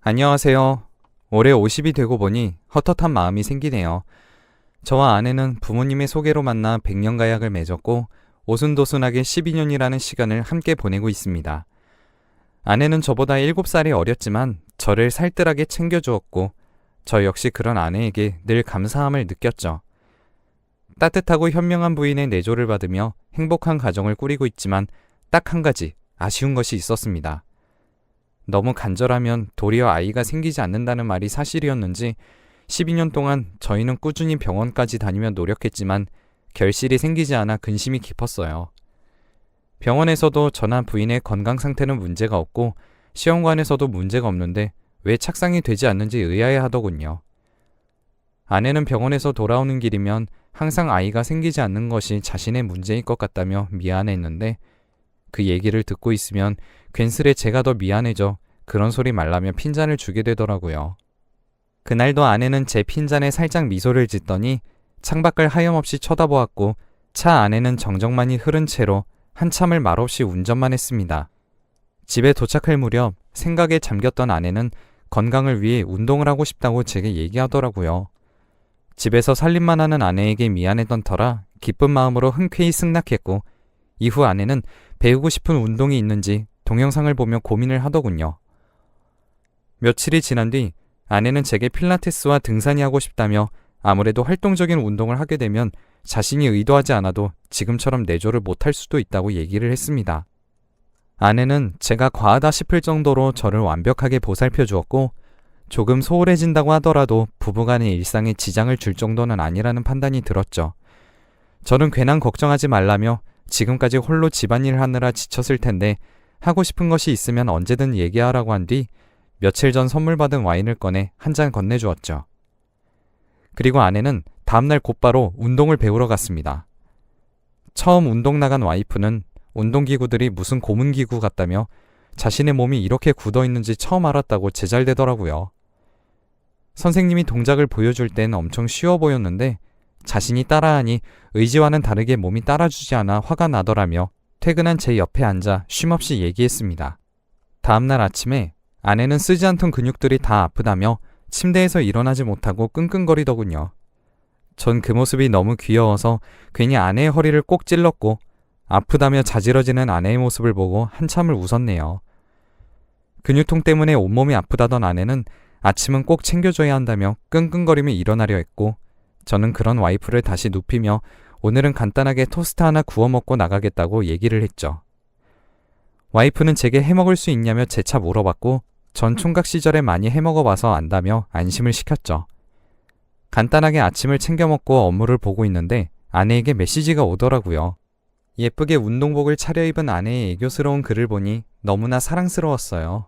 안녕하세요. 올해 50이 되고 보니 헛헛한 마음이 생기네요. 저와 아내는 부모님의 소개로 만나 100년 가약을 맺었고 오순도순하게 12년이라는 시간을 함께 보내고 있습니다. 아내는 저보다 7살이 어렸지만 저를 살뜰하게 챙겨주었고 저 역시 그런 아내에게 늘 감사함을 느꼈죠. 따뜻하고 현명한 부인의 내조를 받으며 행복한 가정을 꾸리고 있지만 딱 한 가지 아쉬운 것이 있었습니다. 너무 간절하면 도리어 아이가 생기지 않는다는 말이 사실이었는지 12년 동안 저희는 꾸준히 병원까지 다니며 노력했지만 결실이 생기지 않아 근심이 깊었어요. 병원에서도 저나 부인의 건강 상태는 문제가 없고 시험관에서도 문제가 없는데 왜 착상이 되지 않는지 의아해하더군요. 아내는 병원에서 돌아오는 길이면 항상 아이가 생기지 않는 것이 자신의 문제일 것 같다며 미안해했는데 그 얘기를 듣고 있으면 괜스레 제가 더 미안해져 그런 소리 말라며 핀잔을 주게 되더라고요. 그날도 아내는 제 핀잔에 살짝 미소를 짓더니 창밖을 하염없이 쳐다보았고 차 안에는 정적만이 흐른 채로 한참을 말없이 운전만 했습니다. 집에 도착할 무렵 생각에 잠겼던 아내는 건강을 위해 운동을 하고 싶다고 제게 얘기하더라고요. 집에서 살림만 하는 아내에게 미안했던 터라 기쁜 마음으로 흔쾌히 승낙했고 이후 아내는 배우고 싶은 운동이 있는지 동영상을 보며 고민을 하더군요. 며칠이 지난 뒤 아내는 제게 필라테스와 등산이 하고 싶다며 아무래도 활동적인 운동을 하게 되면 자신이 의도하지 않아도 지금처럼 내조를 못할 수도 있다고 얘기를 했습니다. 아내는 제가 과하다 싶을 정도로 저를 완벽하게 보살펴 주었고 조금 소홀해진다고 하더라도 부부간의 일상에 지장을 줄 정도는 아니라는 판단이 들었죠. 저는 괜한 걱정하지 말라며 지금까지 홀로 집안일 하느라 지쳤을 텐데 하고 싶은 것이 있으면 언제든 얘기하라고 한 뒤 며칠 전 선물 받은 와인을 꺼내 한 잔 건네주었죠. 그리고 아내는 다음날 곧바로 운동을 배우러 갔습니다. 처음 운동 나간 와이프는 운동기구들이 무슨 고문기구 같다며 자신의 몸이 이렇게 굳어있는지 처음 알았다고 제잘되더라고요. 선생님이 동작을 보여줄 땐 엄청 쉬워 보였는데 자신이 따라하니 의지와는 다르게 몸이 따라주지 않아 화가 나더라며 퇴근한 제 옆에 앉아 쉼없이 얘기했습니다. 다음날 아침에 아내는 쓰지 않던 근육들이 다 아프다며 침대에서 일어나지 못하고 끙끙거리더군요. 전 그 모습이 너무 귀여워서 괜히 아내의 허리를 꼭 찔렀고 아프다며 자지러지는 아내의 모습을 보고 한참을 웃었네요. 근육통 때문에 온몸이 아프다던 아내는 아침은 꼭 챙겨줘야 한다며 끙끙거리며 일어나려 했고 저는 그런 와이프를 다시 눕히며 오늘은 간단하게 토스트 하나 구워 먹고 나가겠다고 얘기를 했죠. 와이프는 제게 해먹을 수 있냐며 재차 물어봤고 전 총각 시절에 많이 해먹어봐서 안다며 안심을 시켰죠. 간단하게 아침을 챙겨 먹고 업무를 보고 있는데 아내에게 메시지가 오더라고요. 예쁘게 운동복을 차려입은 아내의 애교스러운 글을 보니 너무나 사랑스러웠어요.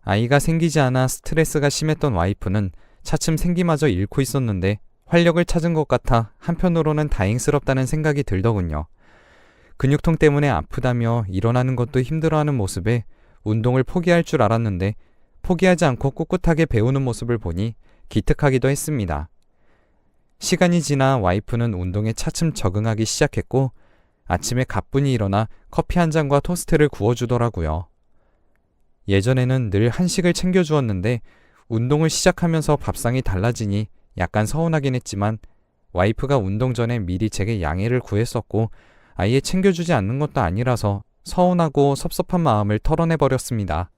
아이가 생기지 않아 스트레스가 심했던 와이프는 차츰 생기마저 잃고 있었는데 활력을 찾은 것 같아 한편으로는 다행스럽다는 생각이 들더군요. 근육통 때문에 아프다며 일어나는 것도 힘들어하는 모습에 운동을 포기할 줄 알았는데 포기하지 않고 꿋꿋하게 배우는 모습을 보니 기특하기도 했습니다. 시간이 지나 와이프는 운동에 차츰 적응하기 시작했고 아침에 가뿐히 일어나 커피 한 잔과 토스트를 구워주더라고요. 예전에는 늘 한식을 챙겨주었는데 운동을 시작하면서 밥상이 달라지니 약간 서운하긴 했지만 와이프가 운동 전에 미리 제게 양해를 구했었고 아예 챙겨주지 않는 것도 아니라서 서운하고 섭섭한 마음을 털어내버렸습니다.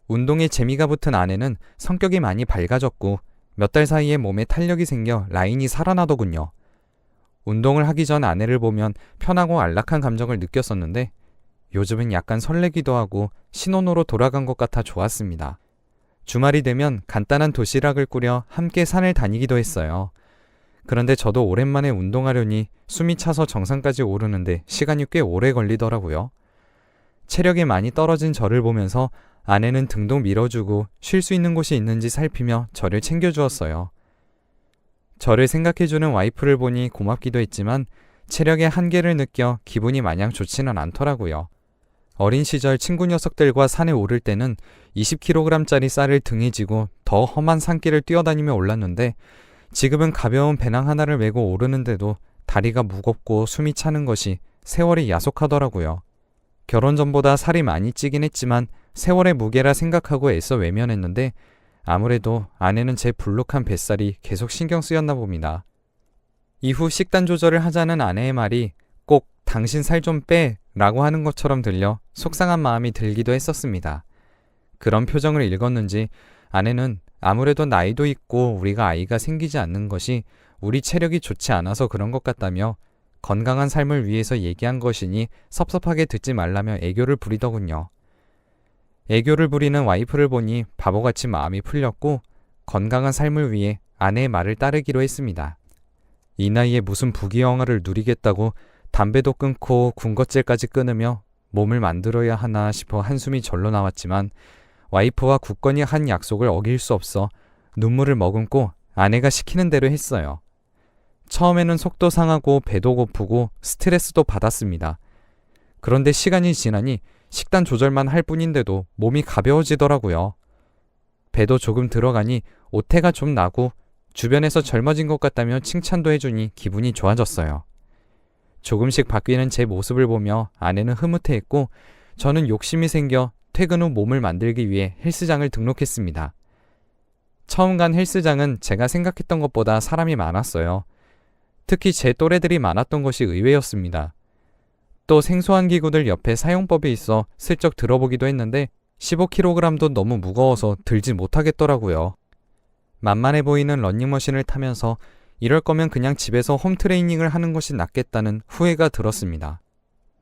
운동에 재미가 붙은 아내는 성격이 많이 밝아졌고 몇 달 사이에 몸에 탄력이 생겨 라인이 살아나더군요. 운동을 하기 전 아내를 보면 편하고 안락한 감정을 느꼈었는데 요즘은 약간 설레기도 하고 신혼으로 돌아간 것 같아 좋았습니다. 주말이 되면 간단한 도시락을 꾸려 함께 산을 다니기도 했어요. 그런데 저도 오랜만에 운동하려니 숨이 차서 정상까지 오르는데 시간이 꽤 오래 걸리더라고요. 체력이 많이 떨어진 저를 보면서 아내는 등도 밀어주고 쉴 수 있는 곳이 있는지 살피며 저를 챙겨주었어요. 저를 생각해주는 와이프를 보니 고맙기도 했지만 체력의 한계를 느껴 기분이 마냥 좋지는 않더라고요. 어린 시절 친구 녀석들과 산에 오를 때는 20kg짜리 쌀을 등에 지고 더 험한 산길을 뛰어다니며 올랐는데 지금은 가벼운 배낭 하나를 메고 오르는데도 다리가 무겁고 숨이 차는 것이 세월이 야속하더라고요. 결혼 전보다 살이 많이 찌긴 했지만 세월의 무게라 생각하고 애써 외면했는데 아무래도 아내는 제 불룩한 뱃살이 계속 신경 쓰였나 봅니다. 이후 식단 조절을 하자는 아내의 말이 꼭 당신 살 좀 빼 라고 하는 것처럼 들려 속상한 마음이 들기도 했었습니다. 그런 표정을 읽었는지 아내는 아무래도 나이도 있고 우리가 아이가 생기지 않는 것이 우리 체력이 좋지 않아서 그런 것 같다며 건강한 삶을 위해서 얘기한 것이니 섭섭하게 듣지 말라며 애교를 부리더군요. 애교를 부리는 와이프를 보니 바보같이 마음이 풀렸고 건강한 삶을 위해 아내의 말을 따르기로 했습니다. 이 나이에 무슨 부귀영화를 누리겠다고 담배도 끊고 군것질까지 끊으며 몸을 만들어야 하나 싶어 한숨이 절로 나왔지만 와이프와 굳건히 한 약속을 어길 수 없어 눈물을 머금고 아내가 시키는 대로 했어요. 처음에는 속도 상하고 배도 고프고 스트레스도 받았습니다. 그런데 시간이 지나니 식단 조절만 할 뿐인데도 몸이 가벼워지더라고요. 배도 조금 들어가니 오태가 좀 나고 주변에서 젊어진 것 같다며 칭찬도 해주니 기분이 좋아졌어요. 조금씩 바뀌는 제 모습을 보며 아내는 흐뭇해했고 저는 욕심이 생겨 퇴근 후 몸을 만들기 위해 헬스장을 등록했습니다. 처음 간 헬스장은 제가 생각했던 것보다 사람이 많았어요. 특히 제 또래들이 많았던 것이 의외였습니다. 또 생소한 기구들 옆에 사용법이 있어 슬쩍 들어보기도 했는데 15kg도 너무 무거워서 들지 못하겠더라고요. 만만해 보이는 러닝머신을 타면서 이럴 거면 그냥 집에서 홈트레이닝을 하는 것이 낫겠다는 후회가 들었습니다.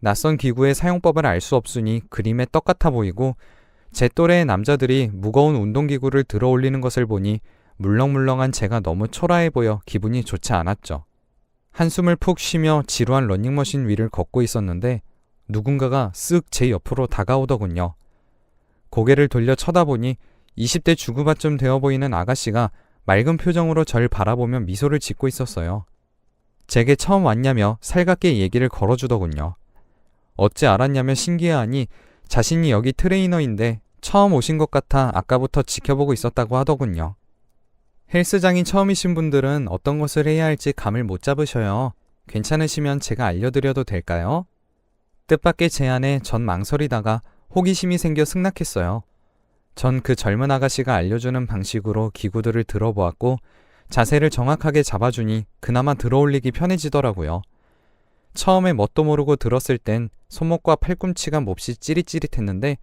낯선 기구의 사용법을 알 수 없으니 그림에 떡 같아 보이고 제 또래의 남자들이 무거운 운동기구를 들어 올리는 것을 보니 물렁물렁한 제가 너무 초라해 보여 기분이 좋지 않았죠. 한숨을 푹 쉬며 지루한 러닝머신 위를 걷고 있었는데 누군가가 쓱 제 옆으로 다가오더군요. 고개를 돌려 쳐다보니 20대 중후반쯤 되어 보이는 아가씨가 맑은 표정으로 절 바라보며 미소를 짓고 있었어요. 제게 처음 왔냐며 살갑게 얘기를 걸어주더군요. 어찌 알았냐며 신기해하니 자신이 여기 트레이너인데 처음 오신 것 같아 아까부터 지켜보고 있었다고 하더군요. 헬스장이 처음이신 분들은 어떤 것을 해야 할지 감을 못 잡으셔요. 괜찮으시면 제가 알려드려도 될까요? 뜻밖의 제안에 전 망설이다가 호기심이 생겨 승낙했어요. 전 그 젊은 아가씨가 알려주는 방식으로 기구들을 들어보았고 자세를 정확하게 잡아주니 그나마 들어올리기 편해지더라고요. 처음에 뭣도 모르고 들었을 땐 손목과 팔꿈치가 몹시 찌릿찌릿했는데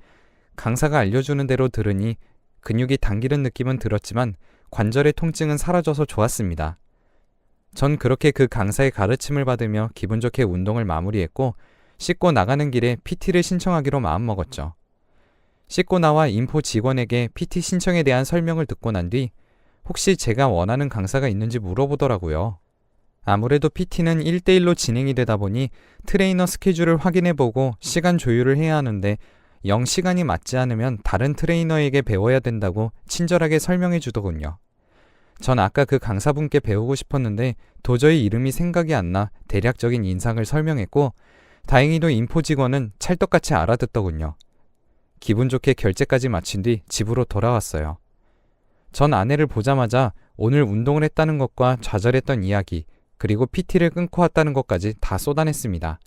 강사가 알려주는 대로 들으니 근육이 당기는 느낌은 들었지만 관절의 통증은 사라져서 좋았습니다. 전 그렇게 그 강사의 가르침을 받으며 기분 좋게 운동을 마무리했고 씻고 나가는 길에 PT를 신청하기로 마음먹었죠. 씻고 나와 인포 직원에게 PT 신청에 대한 설명을 듣고 난 뒤 혹시 제가 원하는 강사가 있는지 물어보더라고요. 아무래도 PT는 1대1로 진행이 되다 보니 트레이너 스케줄을 확인해보고 시간 조율을 해야 하는데 영 시간이 맞지 않으면 다른 트레이너에게 배워야 된다고 친절하게 설명해 주더군요. 전 아까 그 강사분께 배우고 싶었는데 도저히 이름이 생각이 안 나 대략적인 인상을 설명했고 다행히도 인포 직원은 찰떡같이 알아듣더군요. 기분 좋게 결제까지 마친 뒤 집으로 돌아왔어요. 전 아내를 보자마자 오늘 운동을 했다는 것과 좌절했던 이야기 그리고 PT를 끊고 왔다는 것까지 다 쏟아냈습니다.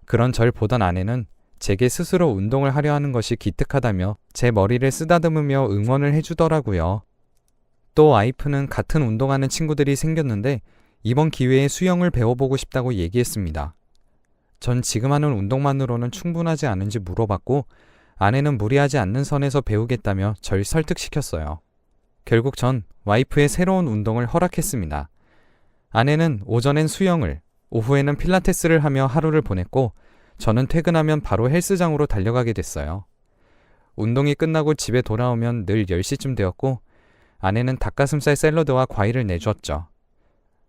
그런 절 보던 아내는 제게 스스로 운동을 하려 하는 것이 기특하다며 제 머리를 쓰다듬으며 응원을 해주더라고요. 또 와이프는 같은 운동하는 친구들이 생겼는데 이번 기회에 수영을 배워보고 싶다고 얘기했습니다. 전 지금 하는 운동만으로는 충분하지 않은지 물어봤고 아내는 무리하지 않는 선에서 배우겠다며 절 설득시켰어요. 결국 전 와이프의 새로운 운동을 허락했습니다. 아내는 오전엔 수영을, 오후에는 필라테스를 하며 하루를 보냈고 저는 퇴근하면 바로 헬스장으로 달려가게 됐어요. 운동이 끝나고 집에 돌아오면 늘 10시쯤 되었고 아내는 닭가슴살 샐러드와 과일을 내주었죠.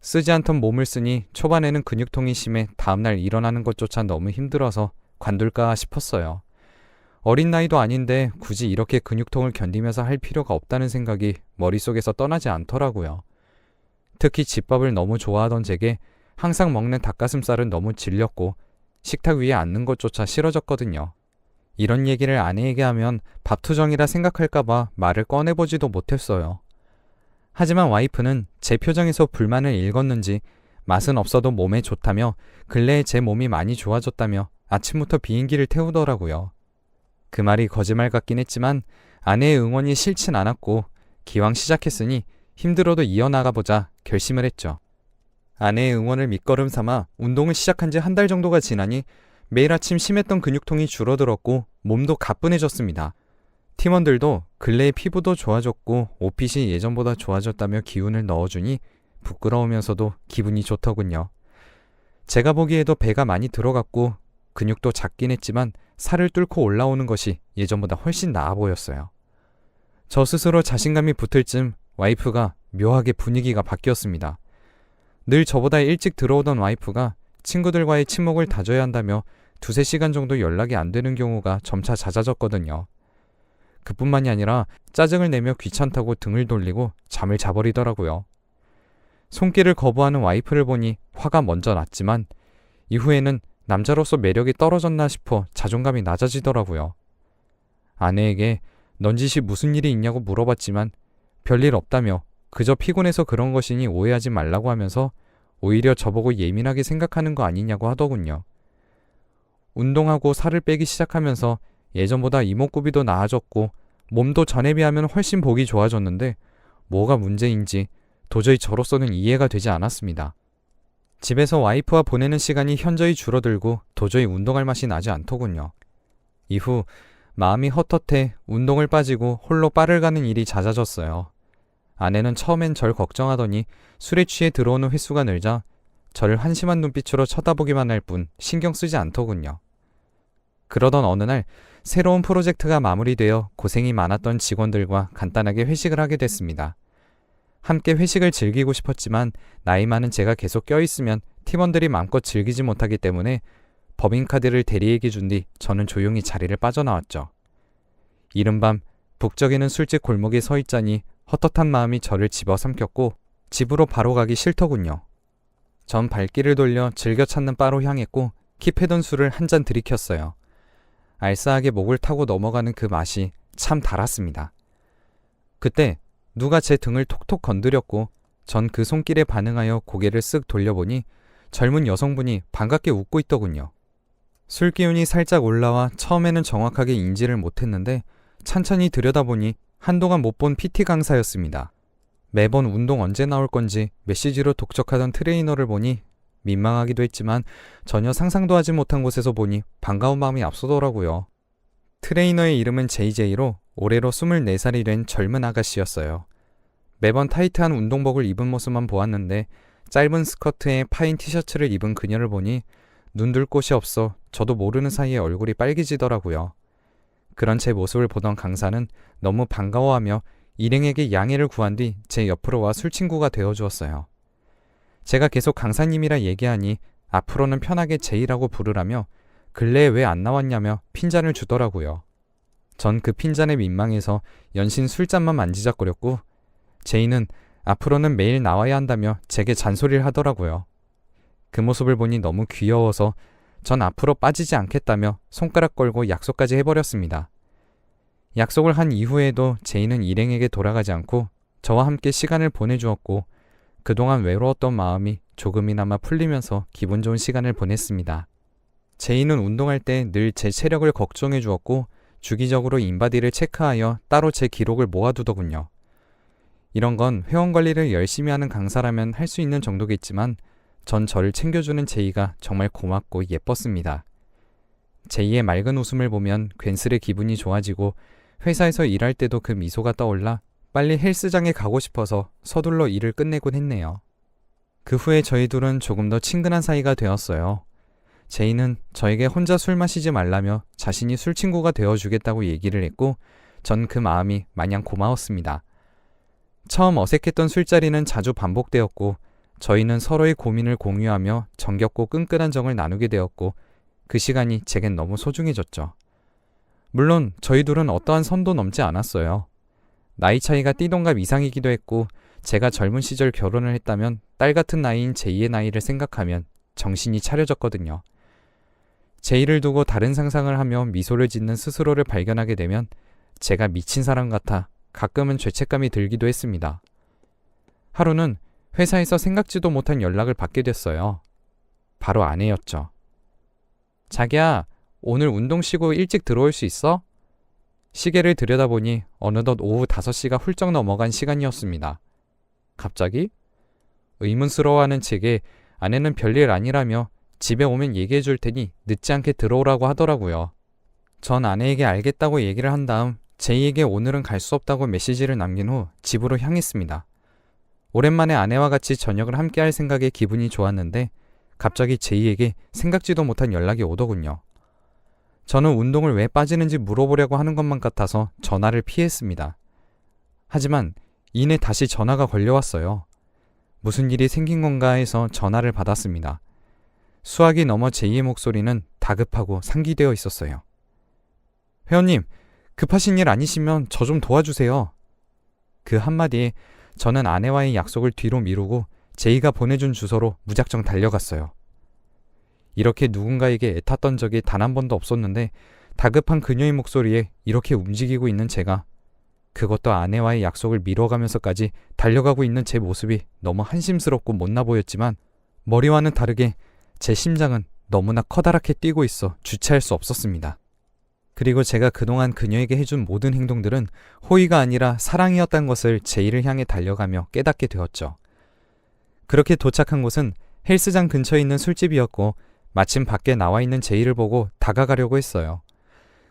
쓰지 않던 몸을 쓰니 초반에는 근육통이 심해 다음날 일어나는 것조차 너무 힘들어서 관둘까 싶었어요. 어린 나이도 아닌데 굳이 이렇게 근육통을 견디면서 할 필요가 없다는 생각이 머릿속에서 떠나지 않더라고요. 특히 집밥을 너무 좋아하던 제게 항상 먹는 닭가슴살은 너무 질렸고 식탁 위에 앉는 것조차 싫어졌거든요. 이런 얘기를 아내에게 하면 밥투정이라 생각할까봐 말을 꺼내보지도 못했어요. 하지만 와이프는 제 표정에서 불만을 읽었는지 맛은 없어도 몸에 좋다며 근래에 제 몸이 많이 좋아졌다며 아침부터 비행기를 태우더라고요. 그 말이 거짓말 같긴 했지만 아내의 응원이 싫진 않았고 기왕 시작했으니 힘들어도 이어나가보자 결심을 했죠. 아내의 응원을 밑거름 삼아 운동을 시작한 지 한 달 정도가 지나니 매일 아침 심했던 근육통이 줄어들었고 몸도 가뿐해졌습니다. 팀원들도 근래에 피부도 좋아졌고 옷핏이 예전보다 좋아졌다며 기운을 넣어주니 부끄러우면서도 기분이 좋더군요. 제가 보기에도 배가 많이 들어갔고 근육도 작긴 했지만 살을 뚫고 올라오는 것이 예전보다 훨씬 나아 보였어요. 저 스스로 자신감이 붙을 쯤 와이프가 묘하게 분위기가 바뀌었습니다. 늘 저보다 일찍 들어오던 와이프가 친구들과의 친목을 다져야 한다며 2-3시간 정도 연락이 안 되는 경우가 점차 잦아졌거든요. 그뿐만이 아니라 짜증을 내며 귀찮다고 등을 돌리고 잠을 자버리더라고요. 손길을 거부하는 와이프를 보니 화가 먼저 났지만 이후에는 남자로서 매력이 떨어졌나 싶어 자존감이 낮아지더라고요. 아내에게 넌짓이 무슨 일이 있냐고 물어봤지만 별일 없다며 그저 피곤해서 그런 것이니 오해하지 말라고 하면서 오히려 저보고 예민하게 생각하는 거 아니냐고 하더군요. 운동하고 살을 빼기 시작하면서 예전보다 이목구비도 나아졌고 몸도 전에 비하면 훨씬 보기 좋아졌는데 뭐가 문제인지 도저히 저로서는 이해가 되지 않았습니다. 집에서 와이프와 보내는 시간이 현저히 줄어들고 도저히 운동할 맛이 나지 않더군요. 이후 마음이 헛헛해 운동을 빠지고 홀로 바를 가는 일이 잦아졌어요. 아내는 처음엔 절 걱정하더니 술에 취해 들어오는 횟수가 늘자 저를 한심한 눈빛으로 쳐다보기만 할 뿐 신경 쓰지 않더군요. 그러던 어느 날 새로운 프로젝트가 마무리되어 고생이 많았던 직원들과 간단하게 회식을 하게 됐습니다. 함께 회식을 즐기고 싶었지만 나이 많은 제가 계속 껴있으면 팀원들이 마음껏 즐기지 못하기 때문에 법인카드를 대리에게 준 뒤 저는 조용히 자리를 빠져나왔죠. 이른밤 북적이는 술집 골목에 서 있자니 헛헛한 마음이 저를 집어삼켰고 집으로 바로 가기 싫더군요. 전 발길을 돌려 즐겨 찾는 바로 향했고 킵해둔 술을 한 잔 들이켰어요. 알싸하게 목을 타고 넘어가는 그 맛이 참 달았습니다. 그때 누가 제 등을 톡톡 건드렸고 전 그 손길에 반응하여 고개를 쓱 돌려보니 젊은 여성분이 반갑게 웃고 있더군요. 술 기운이 살짝 올라와 처음에는 정확하게 인지를 못했는데 찬찬히 들여다보니 한동안 못 본 PT 강사였습니다. 매번 운동 언제 나올 건지 메시지로 독촉하던 트레이너를 보니 민망하기도 했지만 전혀 상상도 하지 못한 곳에서 보니 반가운 마음이 앞서더라고요. 트레이너의 이름은 JJ로 올해로 24살이 된 젊은 아가씨였어요. 매번 타이트한 운동복을 입은 모습만 보았는데 짧은 스커트에 파인 티셔츠를 입은 그녀를 보니 눈둘 곳이 없어 저도 모르는 사이에 얼굴이 빨개지더라고요. 그런 제 모습을 보던 강사는 너무 반가워하며 일행에게 양해를 구한 뒤 제 옆으로 와 술친구가 되어주었어요. 제가 계속 강사님이라 얘기하니 앞으로는 편하게 제이라고 부르라며 근래에 왜 안 나왔냐며 핀잔을 주더라고요. 전 그 핀잔에 민망해서 연신 술잔만 만지작거렸고 제이는 앞으로는 매일 나와야 한다며 제게 잔소리를 하더라고요. 그 모습을 보니 너무 귀여워서 전 앞으로 빠지지 않겠다며 손가락 걸고 약속까지 해버렸습니다. 약속을 한 이후에도 제이는 일행에게 돌아가지 않고 저와 함께 시간을 보내주었고 그동안 외로웠던 마음이 조금이나마 풀리면서 기분 좋은 시간을 보냈습니다. 제이는 운동할 때 늘 제 체력을 걱정해 주었고 주기적으로 인바디를 체크하여 따로 제 기록을 모아두더군요. 이런 건 회원관리를 열심히 하는 강사라면 할 수 있는 정도겠지만 전 저를 챙겨주는 제이가 정말 고맙고 예뻤습니다. 제이의 맑은 웃음을 보면 괜스레 기분이 좋아지고 회사에서 일할 때도 그 미소가 떠올라 빨리 헬스장에 가고 싶어서 서둘러 일을 끝내곤 했네요. 그 후에 저희 둘은 조금 더 친근한 사이가 되었어요. 제이는 저에게 혼자 술 마시지 말라며 자신이 술친구가 되어주겠다고 얘기를 했고 전 그 마음이 마냥 고마웠습니다. 처음 어색했던 술자리는 자주 반복되었고 저희는 서로의 고민을 공유하며 정겹고 끈끈한 정을 나누게 되었고 그 시간이 제겐 너무 소중해졌죠. 물론 저희 둘은 어떠한 선도 넘지 않았어요. 나이 차이가 띠동갑 이상이기도 했고 제가 젊은 시절 결혼을 했다면 딸 같은 나이인 제이의 나이를 생각하면 정신이 차려졌거든요. 제이를 두고 다른 상상을 하며 미소를 짓는 스스로를 발견하게 되면 제가 미친 사람 같아 가끔은 죄책감이 들기도 했습니다. 하루는 회사에서 생각지도 못한 연락을 받게 됐어요. 바로 아내였죠. 자기야, 오늘 운동 쉬고 일찍 들어올 수 있어? 시계를 들여다보니 어느덧 오후 5시가 훌쩍 넘어간 시간이었습니다. 갑자기? 의문스러워하는 제게 아내는 별일 아니라며 집에 오면 얘기해 줄 테니 늦지 않게 들어오라고 하더라고요. 전 아내에게 알겠다고 얘기를 한 다음 제이에게 오늘은 갈 수 없다고 메시지를 남긴 후 집으로 향했습니다. 오랜만에 아내와 같이 저녁을 함께 할 생각에 기분이 좋았는데 갑자기 제이에게 생각지도 못한 연락이 오더군요. 저는 운동을 왜 빠지는지 물어보려고 하는 것만 같아서 전화를 피했습니다. 하지만 이내 다시 전화가 걸려왔어요. 무슨 일이 생긴 건가 해서 전화를 받았습니다. 수학이 넘어 제이의 목소리는 다급하고 상기되어 있었어요. 회원님, 급하신 일 아니시면 저 좀 도와주세요. 그 한마디에 저는 아내와의 약속을 뒤로 미루고 제이가 보내준 주소로 무작정 달려갔어요. 이렇게 누군가에게 애탔던 적이 단 한 번도 없었는데 다급한 그녀의 목소리에 이렇게 움직이고 있는 제가, 그것도 아내와의 약속을 미뤄가면서까지 달려가고 있는 제 모습이 너무 한심스럽고 못나 보였지만 머리와는 다르게 제 심장은 너무나 커다랗게 뛰고 있어 주체할 수 없었습니다. 그리고 제가 그동안 그녀에게 해준 모든 행동들은 호의가 아니라 사랑이었다는 것을 제이를 향해 달려가며 깨닫게 되었죠. 그렇게 도착한 곳은 헬스장 근처에 있는 술집이었고 마침 밖에 나와 있는 제이를 보고 다가가려고 했어요.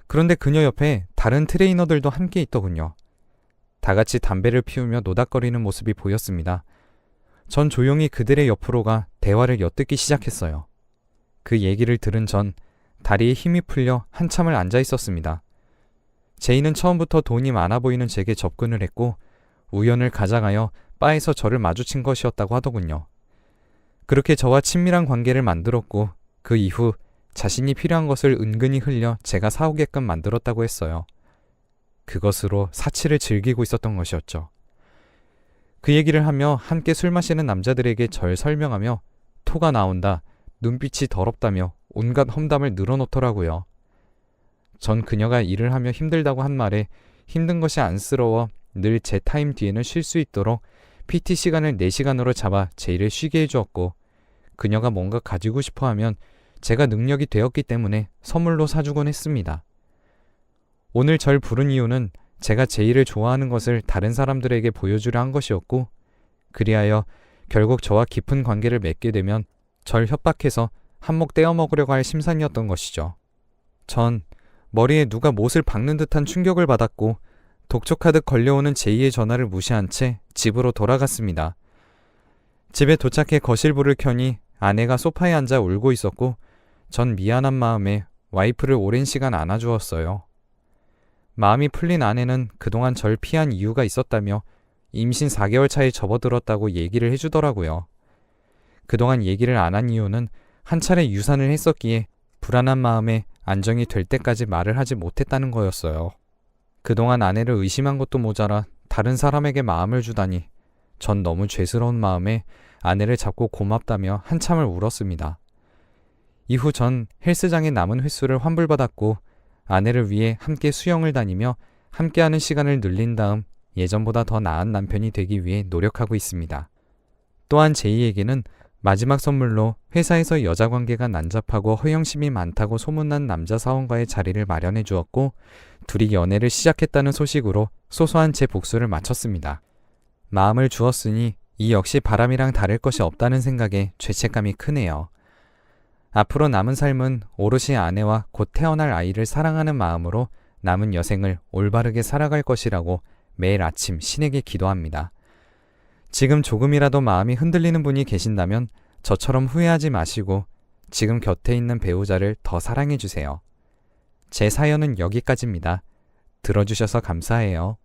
그런데 그녀 옆에 다른 트레이너들도 함께 있더군요. 다 같이 담배를 피우며 노닥거리는 모습이 보였습니다. 전 조용히 그들의 옆으로 가 대화를 엿듣기 시작했어요. 그 얘기를 들은 전 다리에 힘이 풀려 한참을 앉아 있었습니다. 제이는 처음부터 돈이 많아 보이는 제게 접근을 했고 우연을 가장하여 바에서 저를 마주친 것이었다고 하더군요. 그렇게 저와 친밀한 관계를 만들었고 그 이후 자신이 필요한 것을 은근히 흘려 제가 사오게끔 만들었다고 했어요. 그것으로 사치를 즐기고 있었던 것이었죠. 그 얘기를 하며 함께 술 마시는 남자들에게 절 설명하며 토가 나온다, 눈빛이 더럽다며 온갖 험담을 늘어놓더라고요. 전 그녀가 일을 하며 힘들다고 한 말에 힘든 것이 안쓰러워 늘 제 타임 뒤에는 쉴 수 있도록 PT 시간을 4시간으로 잡아 제이를 쉬게 해주었고 그녀가 뭔가 가지고 싶어 하면 제가 능력이 되었기 때문에 선물로 사주곤 했습니다. 오늘 절 부른 이유는 제가 제이를 좋아하는 것을 다른 사람들에게 보여주려 한 것이었고 그리하여 결국 저와 깊은 관계를 맺게 되면 절 협박해서 한몫 떼어 먹으려고 할 심산이었던 것이죠. 전 머리에 누가 못을 박는 듯한 충격을 받았고 독촉하듯 걸려오는 제이의 전화를 무시한 채 집으로 돌아갔습니다. 집에 도착해 거실불을 켜니 아내가 소파에 앉아 울고 있었고 전 미안한 마음에 와이프를 오랜 시간 안아주었어요. 마음이 풀린 아내는 그동안 절 피한 이유가 있었다며 임신 4개월 차에 접어들었다고 얘기를 해주더라고요. 그동안 얘기를 안 한 이유는 한 차례 유산을 했었기에 불안한 마음에 안정이 될 때까지 말을 하지 못했다는 거였어요. 그동안 아내를 의심한 것도 모자라 다른 사람에게 마음을 주다니 전 너무 죄스러운 마음에 아내를 잡고 고맙다며 한참을 울었습니다. 이후 전 헬스장에 남은 횟수를 환불받았고 아내를 위해 함께 수영을 다니며 함께하는 시간을 늘린 다음 예전보다 더 나은 남편이 되기 위해 노력하고 있습니다. 또한 제이에게는 마지막 선물로 회사에서 여자관계가 난잡하고 허영심이 많다고 소문난 남자 사원과의 자리를 마련해 주었고 둘이 연애를 시작했다는 소식으로 소소한 제 복수를 마쳤습니다. 마음을 주었으니 이 역시 바람이랑 다를 것이 없다는 생각에 죄책감이 크네요. 앞으로 남은 삶은 오롯이 아내와 곧 태어날 아이를 사랑하는 마음으로 남은 여생을 올바르게 살아갈 것이라고 매일 아침 신에게 기도합니다. 지금 조금이라도 마음이 흔들리는 분이 계신다면 저처럼 후회하지 마시고 지금 곁에 있는 배우자를 더 사랑해 주세요. 제 사연은 여기까지입니다. 들어주셔서 감사해요.